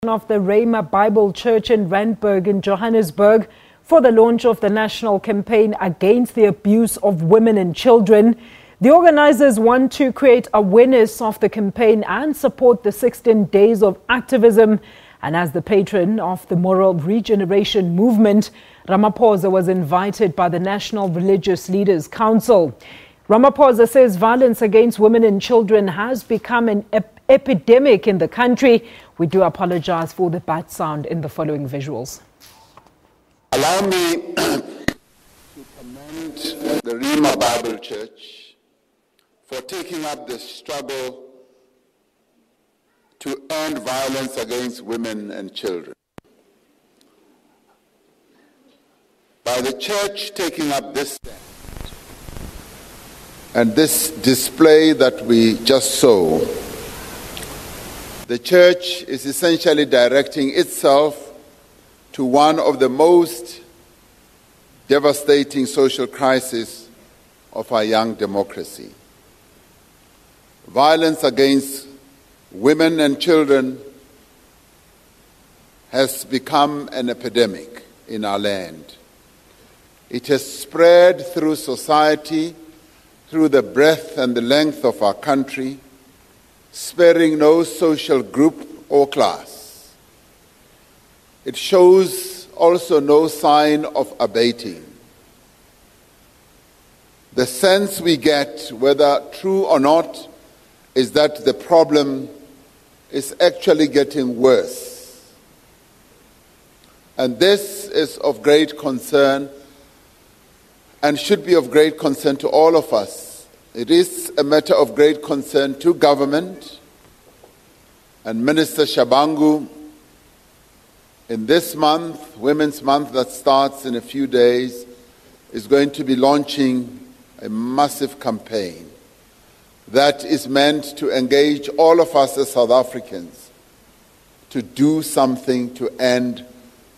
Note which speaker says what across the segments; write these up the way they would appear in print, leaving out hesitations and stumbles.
Speaker 1: Of the Rhema Bible Church in Randburg in Johannesburg for the launch of the national campaign against the abuse of women and children. The organisers want to create awareness of the campaign and support the 16 days of activism. And as the patron of the Moral Regeneration Movement, Ramaphosa was invited by the National Religious Leaders Council. Ramaphosa says violence against women and children has become an epidemic in the country. We do apologise for the bad sound in the following visuals.
Speaker 2: Allow me to commend the Rhema Bible Church for taking up the struggle to end violence against women and children. By the church taking up this stand and this display that we just saw, the church is essentially directing itself to one of the most devastating social crises of our young democracy. Violence against women and children has become an epidemic in our land. It has spread through society, through the breadth and the length of our country, sparing no social group or class. It shows also no sign of abating. The sense we get, whether true or not, is that the problem is actually getting worse. And this is of great concern and should be of great concern to all of us. It is a matter of great concern to government, and Minister Shabangu, in this month, Women's Month that starts in a few days, is going to be launching a massive campaign that is meant to engage all of us as South Africans to do something to end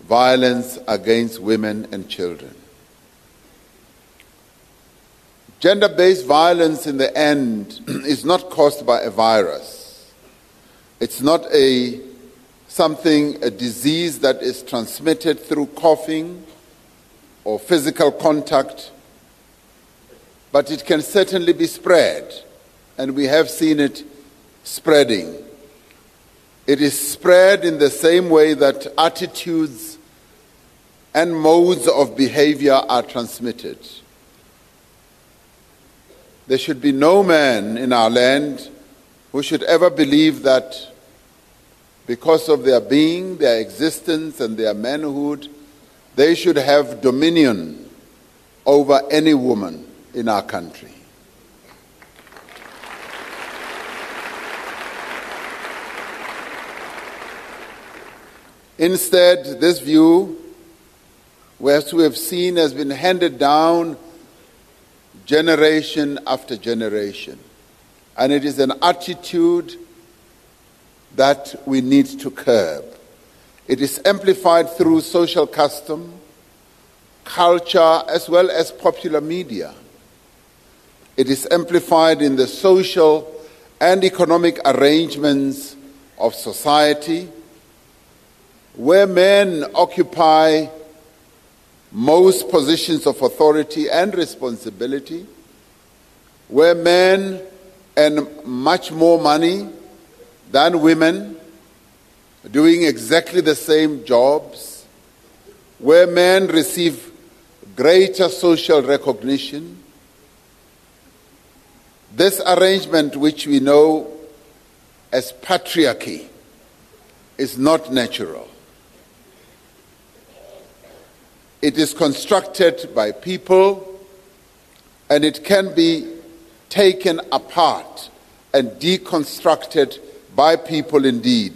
Speaker 2: violence against women and children. Gender-based violence in the end is not caused by a virus. It's not a disease that is transmitted through coughing or physical contact, but it can certainly be spread, and we have seen it spreading. It is spread in the same way that attitudes and modes of behavior are transmitted. There should be no man in our land who should ever believe that because of their being, their existence, and their manhood, they should have dominion over any woman in our country. Instead, this view, as we have seen, has been handed down generation after generation. And it is an attitude that we need to curb. It is amplified through social custom, culture, as well as popular media. It is amplified in the social and economic arrangements of society, where men occupy most positions of authority and responsibility, where men earn much more money than women, doing exactly the same jobs, where men receive greater social recognition. This arrangement, which we know as patriarchy, is not natural. It is constructed by people, and it can be taken apart and deconstructed by people indeed.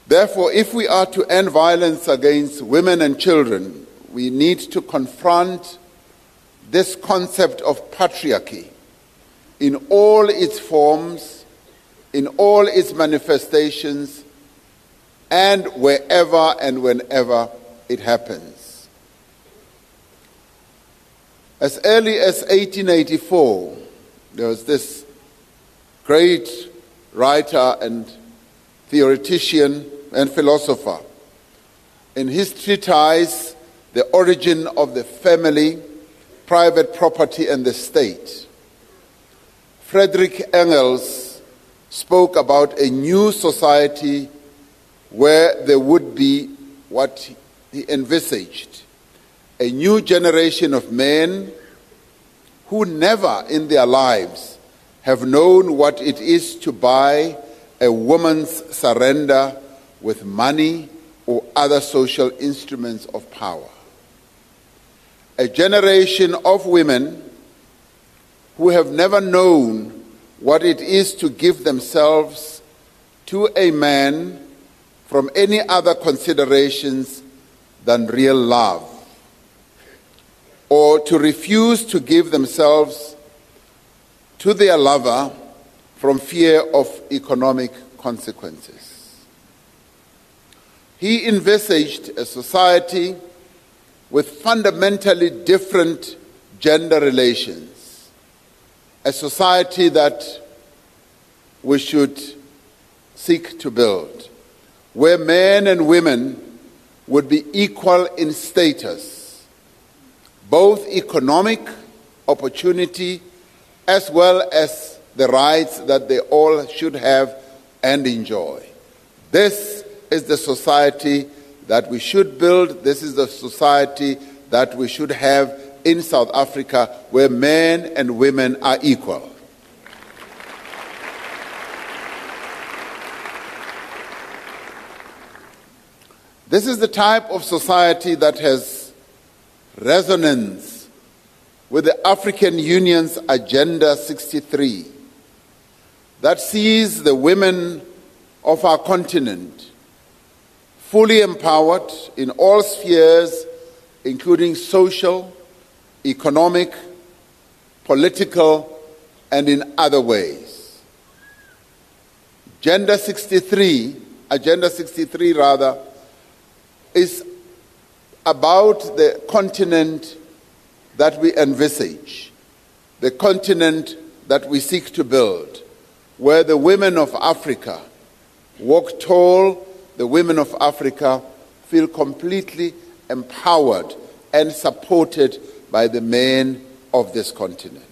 Speaker 2: Therefore, if we are to end violence against women and children, we need to confront this concept of patriarchy in all its forms, in all its manifestations, and wherever and whenever it happens. As early as 1884, there was this great writer and theoretician and philosopher, in his treatise, The Origin of the Family, Private Property and the State, Friedrich Engels spoke about a new society where there would be what he envisaged, a new generation of men who never in their lives have known what it is to buy a woman's surrender with money or other social instruments of power. A generation of women who have never known what it is to give themselves to a man from any other considerations than real love, or to refuse to give themselves to their lover from fear of economic consequences. He envisaged a society with fundamentally different gender relations, a society that we should seek to build, where men and women would be equal in status, both economic opportunity as well as the rights that they all should have and enjoy. This is the society that we should build. This is the society that we should have in South Africa, where men and women are equal. This is the type of society that has resonance with the African Union's Agenda 63, that sees the women of our continent fully empowered in all spheres, including social, economic, political, and in other ways. Agenda 63 is about the continent that we envisage, the continent that we seek to build, where the women of Africa walk tall, the women of Africa feel completely empowered and supported by the men of this continent.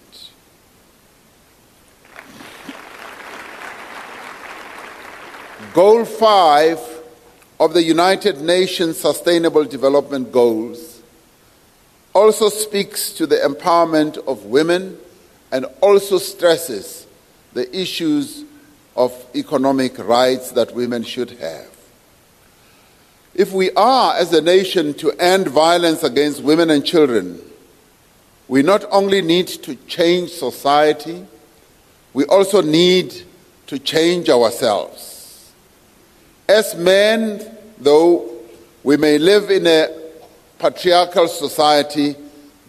Speaker 2: Goal 5 of the United Nations Sustainable Development Goals also speaks to the empowerment of women and also stresses the issues of economic rights that women should have. If we are, as a nation, to end violence against women and children, we not only need to change society, we also need to change ourselves. As men, though we may live in a patriarchal society,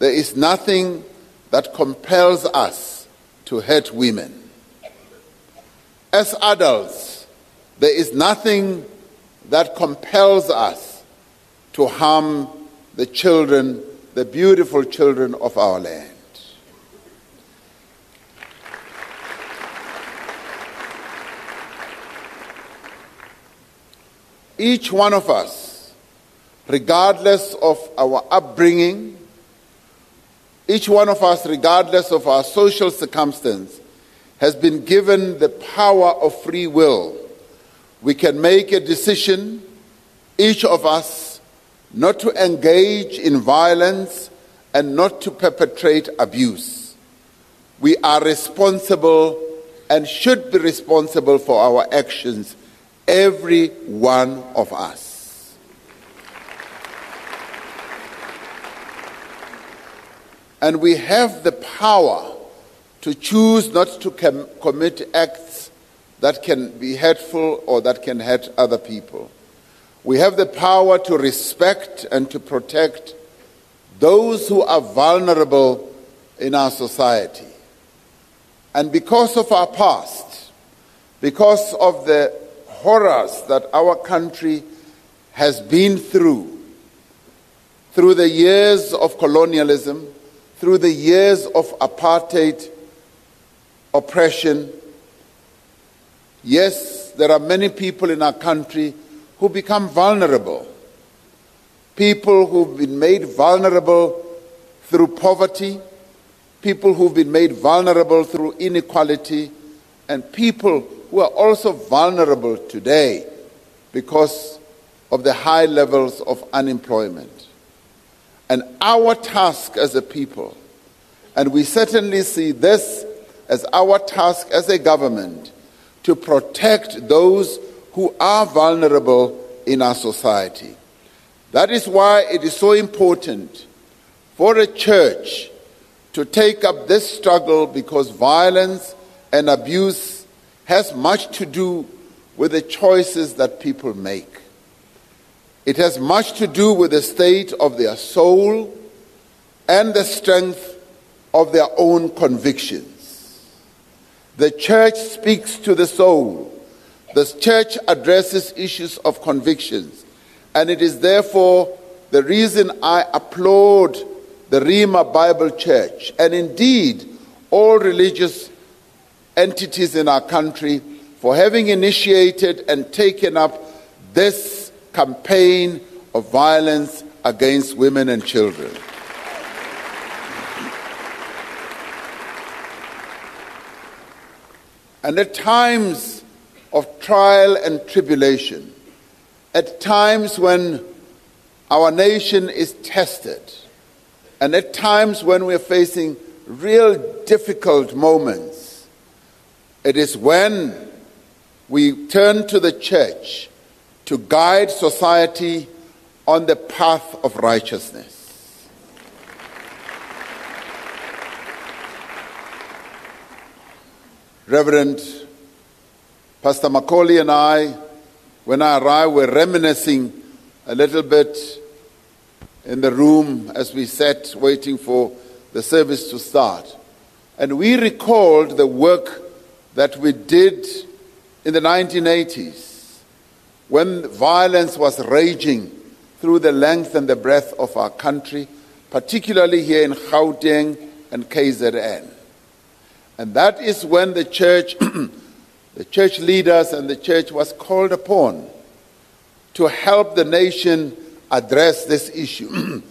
Speaker 2: there is nothing that compels us to hurt women. As adults, there is nothing that compels us to harm the children, the beautiful children of our land. Each one of us, regardless of our upbringing, each one of us, regardless of our social circumstance, has been given the power of free will. We can make a decision, each of us, not to engage in violence and not to perpetrate abuse. We are responsible and should be responsible for our actions, every one of us. And we have the power to choose not to commit acts that can be hurtful or that can hurt other people. We have the power to respect and to protect those who are vulnerable in our society. And because of our past, because of the horrors that our country has been through the years of colonialism, through the years of apartheid oppression, yes, there are many people in our country who become vulnerable. People who've been made vulnerable through poverty, people who've been made vulnerable through inequality, and people who are also vulnerable today because of the high levels of unemployment. And our task as a people, and we certainly see this as our task as a government, to protect those who are vulnerable in our society. That is why it is so important for a church to take up this struggle, because violence and abuse has much to do with the choices that people make. It has much to do with the state of their soul and the strength of their own convictions. The church speaks to the soul. The church addresses issues of convictions. And it is therefore the reason I applaud the Rhema Bible Church, and indeed all religious entities in our country, for having initiated and taken up this campaign of violence against women and children. And at times of trial and tribulation, at times when our nation is tested, and at times when we're facing real difficult moments, it is when we turn to the church to guide society on the path of righteousness. Reverend Pastor Macaulay and I, when I arrived, were reminiscing a little bit in the room as we sat waiting for the service to start. And we recalled the work that we did in the 1980s, when violence was raging through the length and the breadth of our country, particularly here in Gauteng and KZN. And that is when the church, the church leaders and the church was called upon to help the nation address this issue.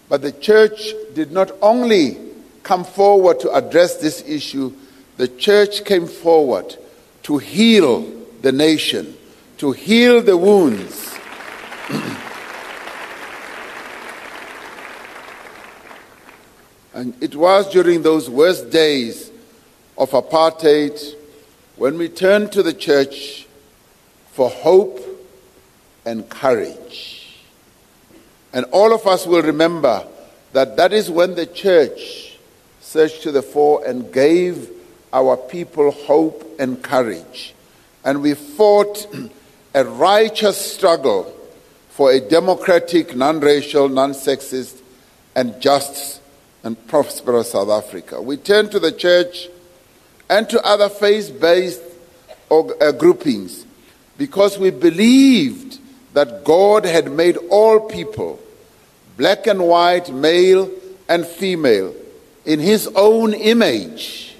Speaker 2: But the church did not only come forward to address this issue, the church came forward to heal the nation, to heal the wounds. And it was during those worst days of apartheid when we turned to the church for hope and courage. And all of us will remember that that is when the church surged to the fore and gave our people hope and courage. And we fought a righteous struggle for a democratic, non-racial, non-sexist, and just and prosperous South Africa. We turned to the church and to other faith-based groupings because we believed that God had made all people, black and white, male and female, in His own image.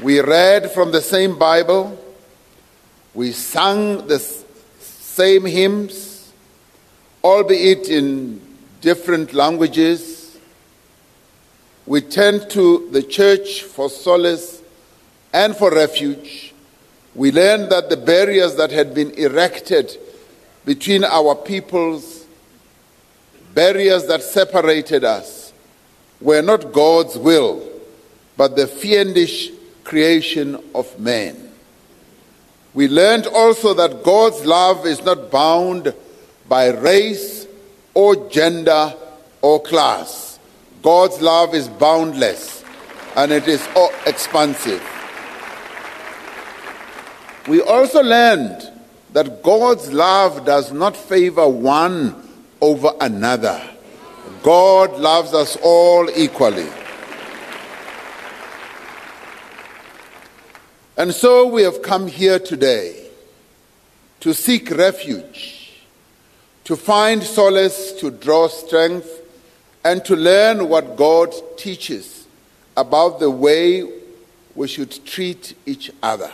Speaker 2: We read from the same Bible, we sang the same hymns, albeit in different languages. We turned to the church for solace and for refuge. We learned that the barriers that had been erected between our peoples, barriers that separated us, were not God's will, but the fiendish creation of man. We learned also that God's love is not bound by race or gender or class. God's love is boundless and it is expansive. We also learned that God's love does not favor one over another. God loves us all equally. And so we have come here today to seek refuge, to find solace, to draw strength, and to learn what God teaches about the way we should treat each other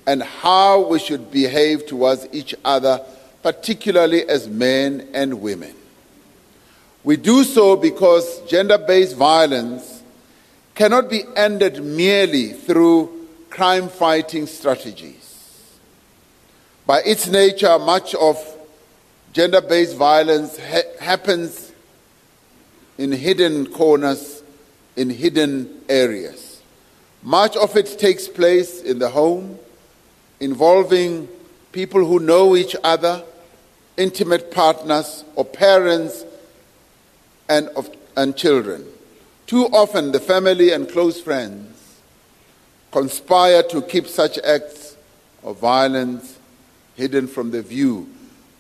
Speaker 2: and how we should behave towards each other, particularly as men and women. We do so because gender-based violence cannot be ended merely through crime-fighting strategies. By its nature, much of gender-based violence happens in hidden corners, in hidden areas. Much of it takes place in the home, involving people who know each other, intimate partners or parents and children. Too often the family and close friends conspire to keep such acts of violence hidden from the view,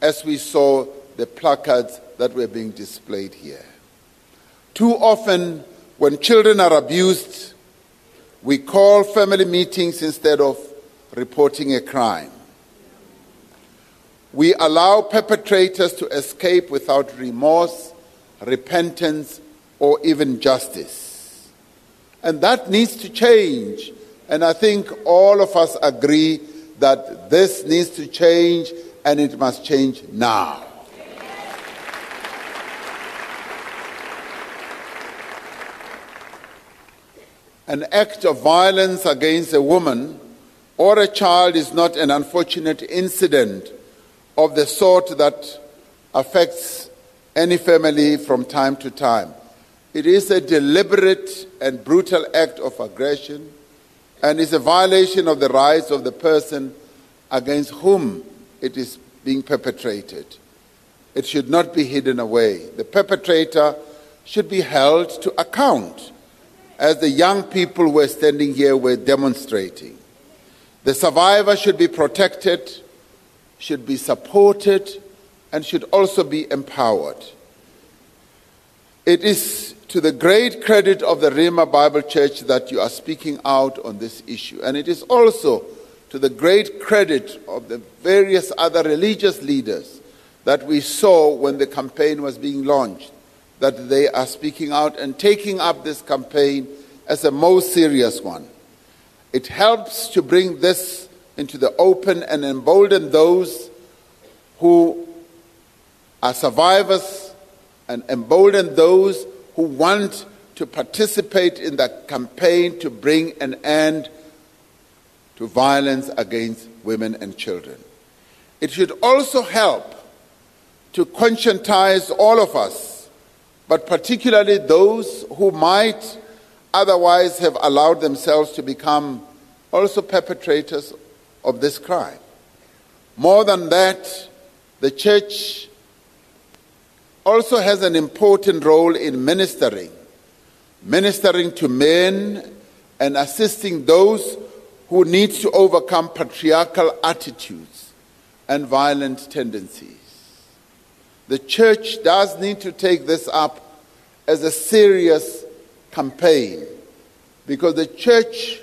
Speaker 2: as we saw the placards that were being displayed here. Too often when children are abused, we call family meetings instead of reporting a crime. We allow perpetrators to escape without remorse, repentance, or even justice. And that needs to change. And I think all of us agree that this needs to change, and it must change now. An act of violence against a woman or a child is not an unfortunate incident of the sort that affects any family from time to time. It is a deliberate and brutal act of aggression and is a violation of the rights of the person against whom it is being perpetrated. It should not be hidden away. The perpetrator should be held to account, as the young people who were standing here were demonstrating. The survivor should be protected, should be supported, and should also be empowered. It is to the great credit of the Rhema Bible Church that you are speaking out on this issue. And it is also to the great credit of the various other religious leaders that we saw when the campaign was being launched, that they are speaking out and taking up this campaign as a most serious one. It helps to bring this into the open and embolden those who are survivors and embolden those who want to participate in the campaign to bring an end to violence against women and children. It should also help to conscientize all of us, but particularly those who might otherwise have allowed themselves to become also perpetrators of this crime. More than that, the church also has an important role in ministering to men and assisting those who need to overcome patriarchal attitudes and violent tendencies. The church does need to take this up as a serious campaign, because the church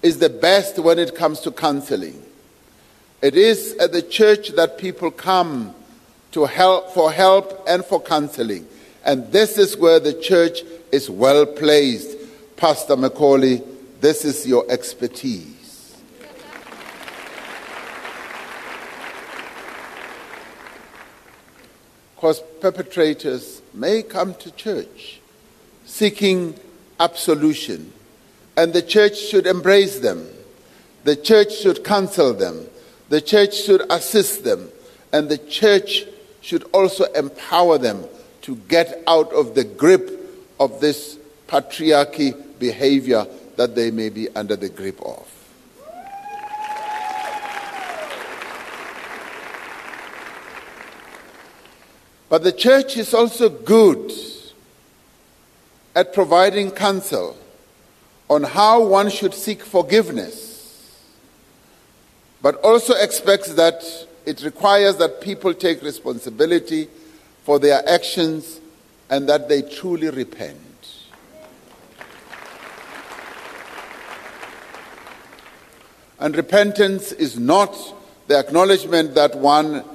Speaker 2: is the best when it comes to counseling. It is at the church that people come for help and for counseling. And this is where the church is well placed. Pastor Macaulay, this is your expertise. Because perpetrators may come to church seeking absolution, and the church should embrace them. The church should counsel them. The church should assist them. And the church should also empower them to get out of the grip of this patriarchy behavior that they may be under the grip of. But the church is also good at providing counsel on how one should seek forgiveness, but also expects that it requires that people take responsibility for their actions and that they truly repent. And repentance is not the acknowledgement that one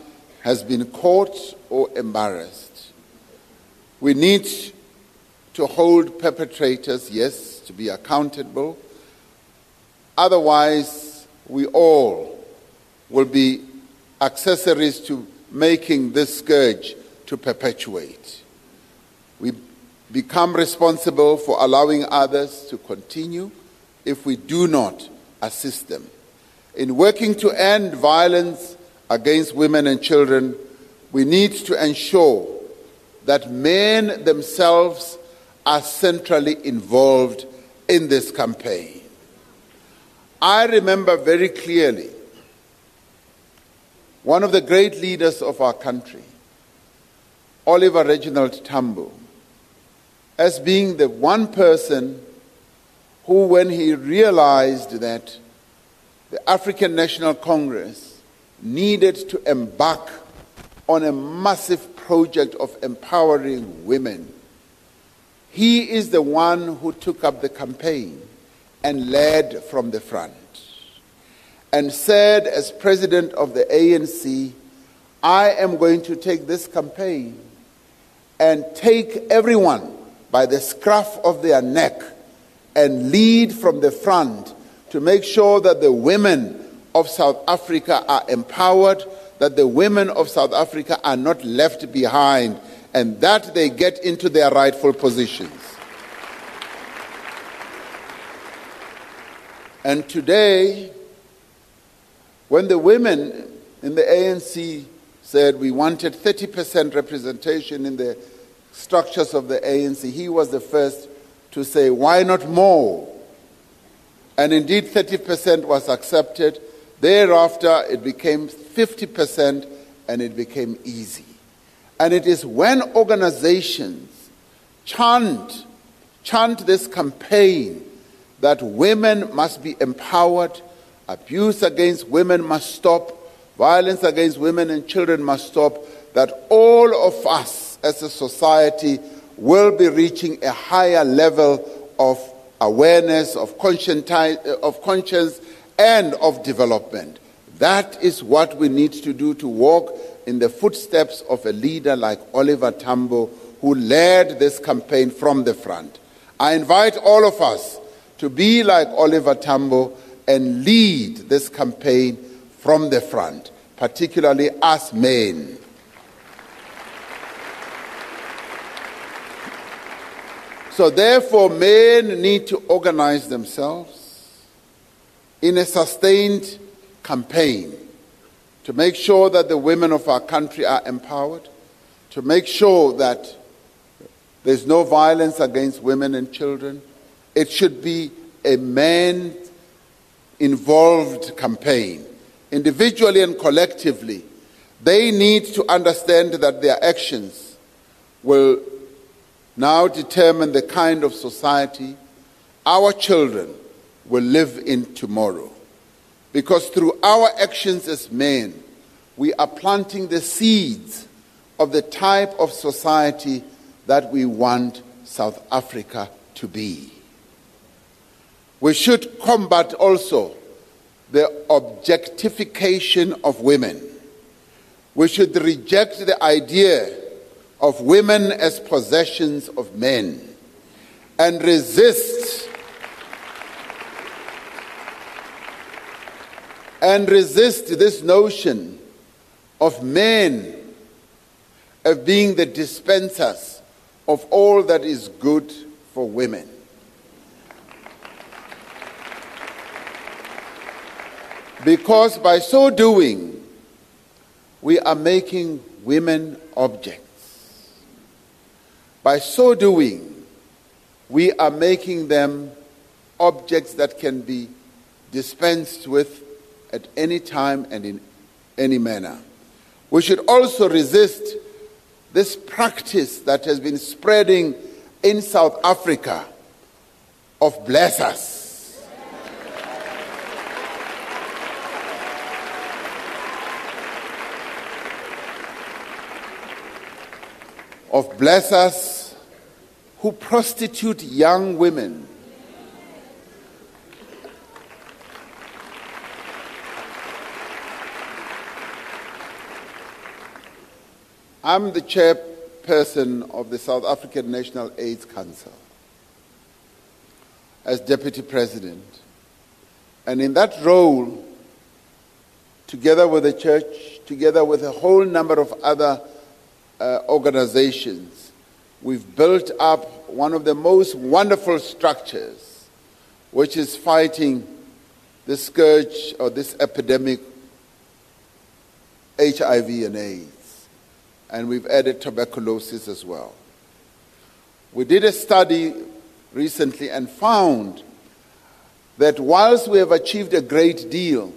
Speaker 2: has been caught or embarrassed. We need to hold perpetrators, yes, to be accountable, Otherwise, we all will be accessories to making this scourge to perpetuate. We become responsible for allowing others to continue if we do not assist them. In working to end violence against women and children, we need to ensure that men themselves are centrally involved in this campaign. I remember very clearly one of the great leaders of our country, Oliver Reginald Tambo, as being the one person who, when he realized that the African National Congress needed to embark on a massive project of empowering women, he is the one who took up the campaign and led from the front and said, as president of the ANC, I am going to take this campaign and take everyone by the scruff of their neck and lead from the front to make sure that the women of South Africa are empowered, that the women of South Africa are not left behind, and that they get into their rightful positions. And today, when the women in the ANC said we wanted 30% representation in the structures of the ANC, he was the first to say, why not more? And indeed, 30% was accepted. Thereafter, it became 50%, and it became easy. And it is when organizations chant this campaign that women must be empowered, abuse against women must stop, violence against women and children must stop, that all of us as a society will be reaching a higher level of awareness, of conscience, and of development. That is what we need to do to walk in the footsteps of a leader like Oliver Tambo, who led this campaign from the front. I invite all of us to be like Oliver Tambo and lead this campaign from the front, particularly us men. So therefore, men need to organize themselves in a sustained campaign to make sure that the women of our country are empowered, to make sure that there's no violence against women and children. It should be a man-involved campaign. Individually and collectively, they need to understand that their actions will now determine the kind of society our children will live in tomorrow. Because through our actions as men, we are planting the seeds of the type of society that we want South Africa to be. We should combat also the objectification of women. We should reject the idea of women as possessions of men and resist this notion of men as being the dispensers of all that is good for women. Because by so doing, we are making women objects. By so doing, we are making them objects that can be dispensed with at any time and in any manner. We should also resist this practice that has been spreading in South Africa of blessers. Of blessers who prostitute young women. I'm the chairperson of the South African National AIDS Council. As deputy president, And in that role, together with the church, together with a whole number of other organizations, we've built up one of the most wonderful structures, which is fighting this scourge or this epidemic, HIV and AIDS. And we've added tuberculosis as well. We did a study recently and found that whilst we have achieved a great deal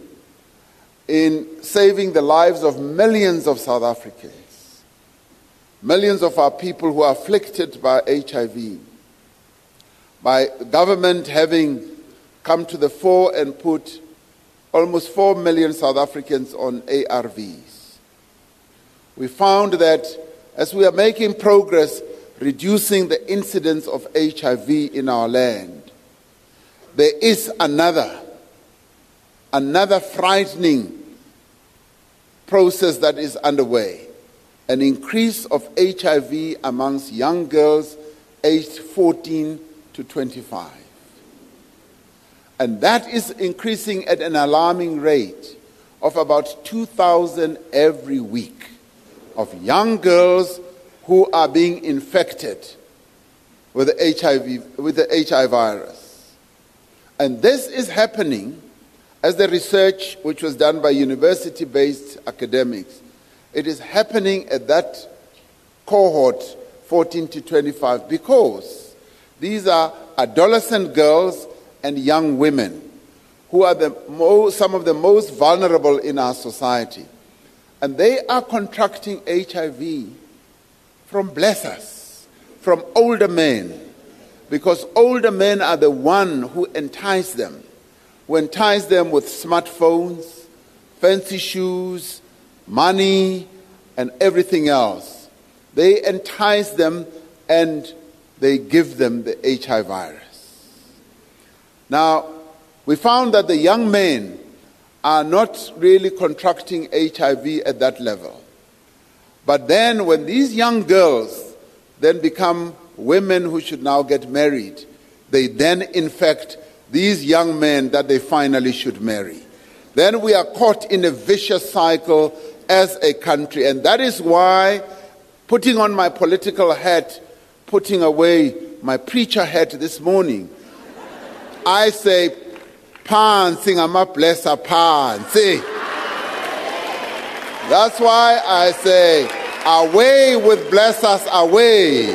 Speaker 2: in saving the lives of millions of South Africans, millions of our people who are afflicted by HIV, by the government having come to the fore and put almost 4 million South Africans on ARVs. We found that as we are making progress reducing the incidence of HIV in our land, there is another frightening process that is underway, an increase of HIV amongst young girls aged 14 to 25. And that is increasing at an alarming rate of about 2,000 every week of young girls who are being infected with the HIV virus. And this is happening as the research which was done by university-based academics. It is happening at that cohort 14 to 25 because these are adolescent girls and young women who are some of the most vulnerable in our society. And they are contracting HIV from blessers, from older men, because older men are the one who entice them with smartphones, fancy shoes, money, and everything else. They entice them and they give them the HIV virus. Now, we found that the young men are not really contracting HIV at that level. But then when these young girls then become women who should now get married, they then infect these young men that they finally should marry. Then we are caught in a vicious cycle as a country. And that is why, putting on my political hat, putting away my preacher hat this morning, I say, "Phansi ngamablessa phansi." That's why I say, away with blessers, away.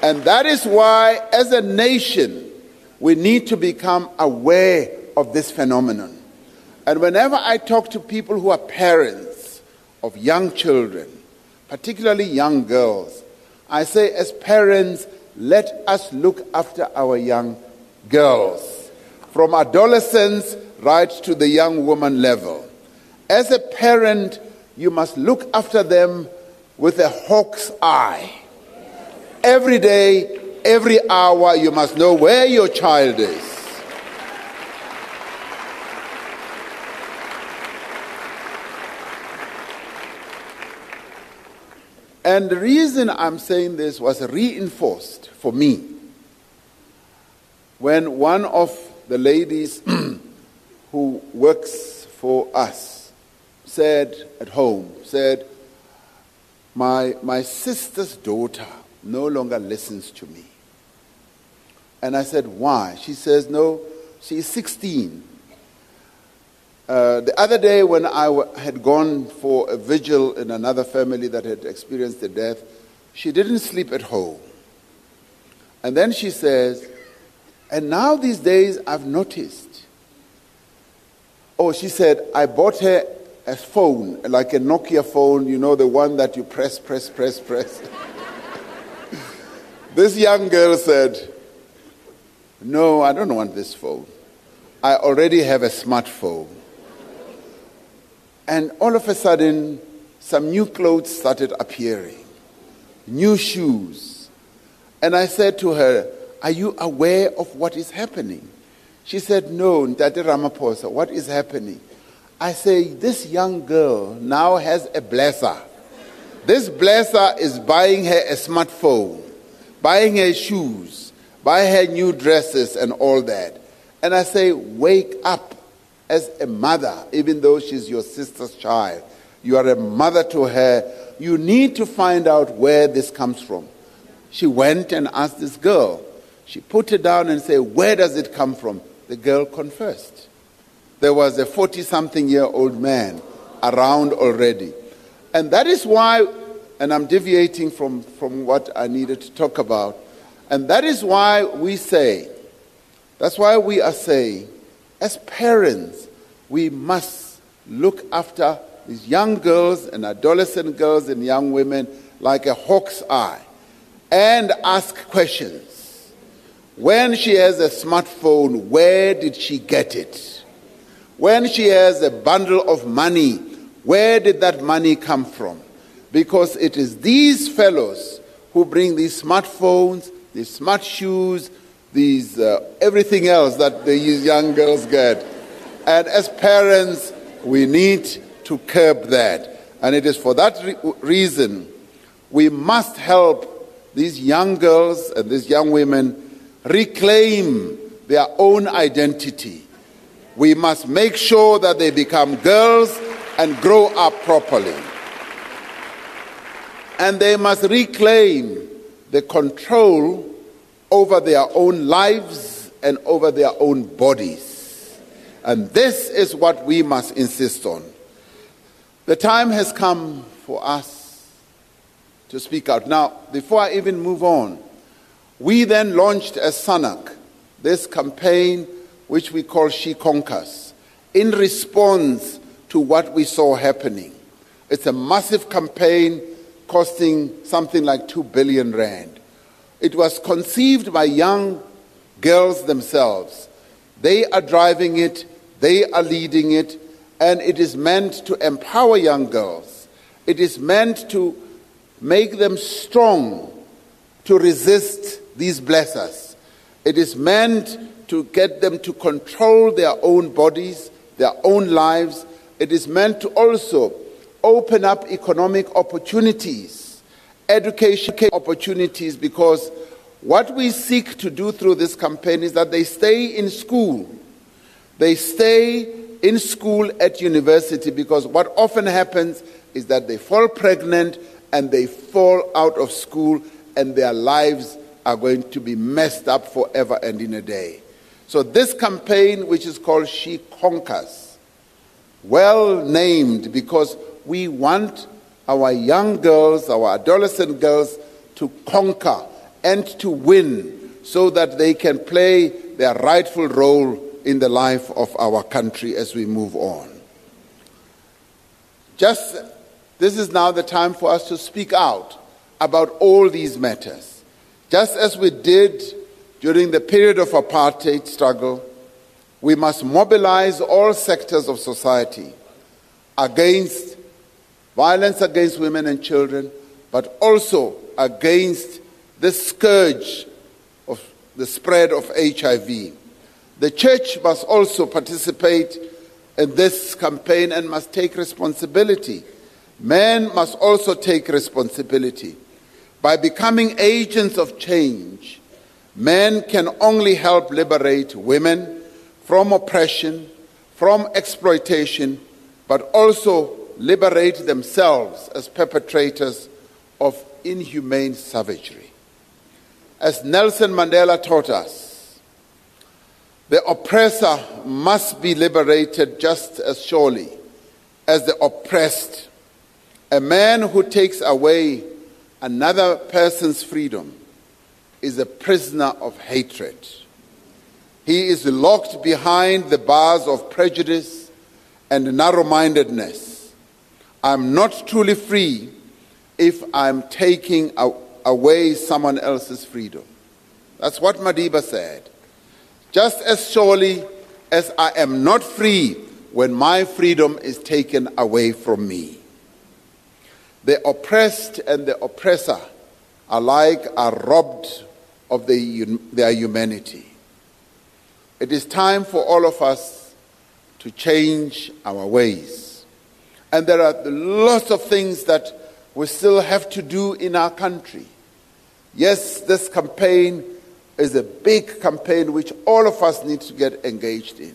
Speaker 2: And that is why, as a nation, we need to become aware of this phenomenon. And whenever I talk to people who are parents of young children, particularly young girls, I say, as parents, let us look after our young girls, from adolescents right to the young woman level. As a parent, you must look after them with a hawk's eye. Every day, every hour, you must know where your child is. And the reason I'm saying this was reinforced for me when one of the ladies who works for us said at home, my sister's daughter no longer listens to me. And I said, why? She says, no, she's 16. The other day when I had gone for a vigil in another family that had experienced a death, she didn't sleep at home. And then she says, and now these days I've noticed. Oh, she said, I bought her a phone, like a Nokia phone, you know, the one that you press. This young girl said, no, I don't want this phone. I already have a smartphone. And all of a sudden, some new clothes started appearing, new shoes. And I said to her, are you aware of what is happening? She said, no, Ntate Ramaphosa, what is happening? I say, this young girl now has a blesser. This blesser is buying her a smartphone, buying her shoes, buying her new dresses and all that. And I say, wake up as a mother, even though she's your sister's child. You are a mother to her. You need to find out where this comes from. She went and asked this girl. She put it down and said, where does it come from? The girl confessed. There was a 40-something-year-old man around already. And that is why, and I'm deviating from what I needed to talk about, and that is why we say, that's why we are saying, as parents, we must look after these young girls and adolescent girls and young women like a hawk's eye and ask questions. When she has a smartphone, where did she get it? When she has a bundle of money, where did that money come from? Because it is these fellows who bring these smartphones, these smart shoes, these everything else that these young girls get. And as parents, we need to curb that. And it is for that reason we must help these young girls and these young women reclaim their own identity. We must make sure that they become girls and grow up properly. And they must reclaim the control over their own lives and over their own bodies. And this is what we must insist on. The time has come for us to speak out. Now, before I even move on, we then launched as SANAC this campaign which we call She Conquers, in response to what we saw happening. It's a massive campaign costing something like 2 billion rand. It was conceived by young girls themselves. They are driving it, they are leading it, and it is meant to empower young girls. It is meant to make them strong to resist these blessers. It is meant to get them to control their own bodies, their own lives. It is meant to also open up economic opportunities, education opportunities, because what we seek to do through this campaign is that they stay in school. They stay in school at university, because what often happens is that they fall pregnant and they fall out of school and their lives are going to be messed up forever and in a day. So this campaign, which is called She Conquers, well named, because we want our young girls, our adolescent girls, to conquer and to win so that they can play their rightful role in the life of our country as we move on. This is now the time for us to speak out about all these matters. Just as we did during the period of apartheid struggle, we must mobilize all sectors of society against violence against women and children, but also against the scourge of the spread of HIV. The church must also participate in this campaign and must take responsibility. Men must also take responsibility. By becoming agents of change, men can only help liberate women from oppression, from exploitation, but also liberate themselves as perpetrators of inhumane savagery. As Nelson Mandela taught us, the oppressor must be liberated just as surely as the oppressed. A man who takes away another person's freedom is a prisoner of hatred. He is locked behind the bars of prejudice and narrow-mindedness. I'm not truly free if I'm taking away someone else's freedom. That's what Madiba said. Just as surely as I am not free when my freedom is taken away from me. The oppressed and the oppressor alike are robbed of their humanity. It is time for all of us to change our ways. And there are lots of things that we still have to do in our country. Yes, this campaign is a big campaign which all of us need to get engaged in.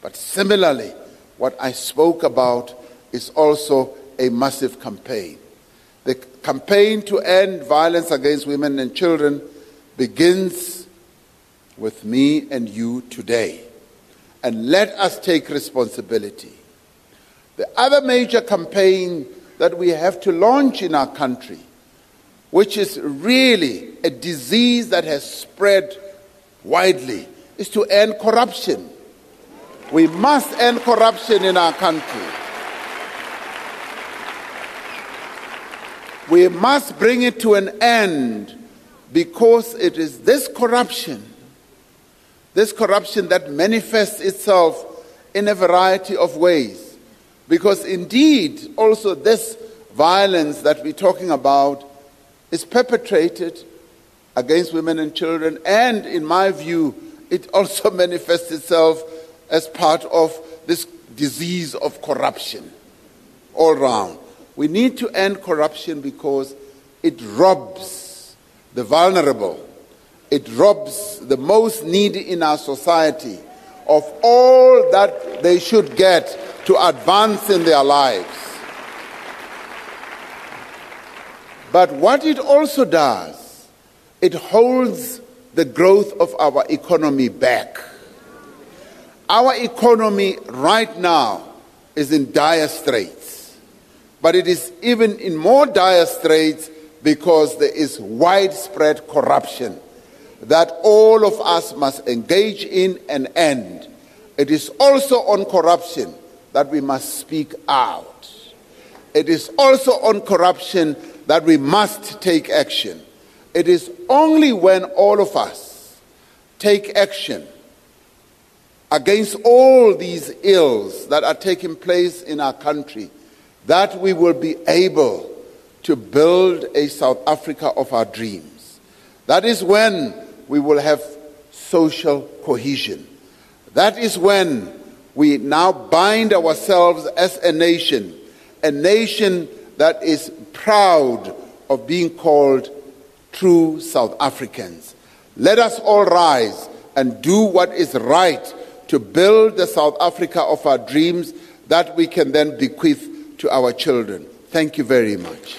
Speaker 2: But similarly, what I spoke about is also a massive campaign. The campaign to end violence against women and children begins with me and you today. And let us take responsibility. The other major campaign that we have to launch in our country, which is really a disease that has spread widely, is to end corruption. We must end corruption in our country. We must bring it to an end, because it is this corruption that manifests itself in a variety of ways. Because indeed, also this violence that we're talking about is perpetrated against women and children, and in my view, it also manifests itself as part of this disease of corruption all round. We need to end corruption because it robs the vulnerable, it robs the most needy in our society of all that they should get to advance in their lives. But what it also does, it holds the growth of our economy back. Our economy right now is in dire straits, but it is even in more dire straits because there is widespread corruption that all of us must engage in and end. It is also on corruption that we must speak out. It is also on corruption that we must take action. It is only when all of us take action against all these ills that are taking place in our country that we will be able to build a South Africa of our dreams. That is when we will have social cohesion. That is when we now bind ourselves as a nation that is proud of being called true South Africans. Let us all rise and do what is right to build the South Africa of our dreams that we can then bequeath to our children. Thank you very much.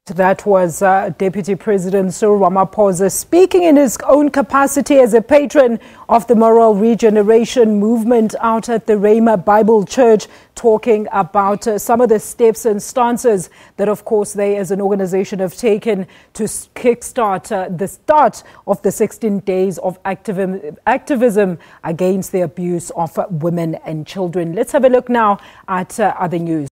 Speaker 1: That was Deputy President Cyril Ramaphosa speaking in his own capacity as a patron of the Moral Regeneration Movement out at the Rhema Bible Church, talking about some of the steps and stances that, of course, they as an organization have taken to kickstart the start of the 16 days of activism against the abuse of women and children. Let's have a look now at other news.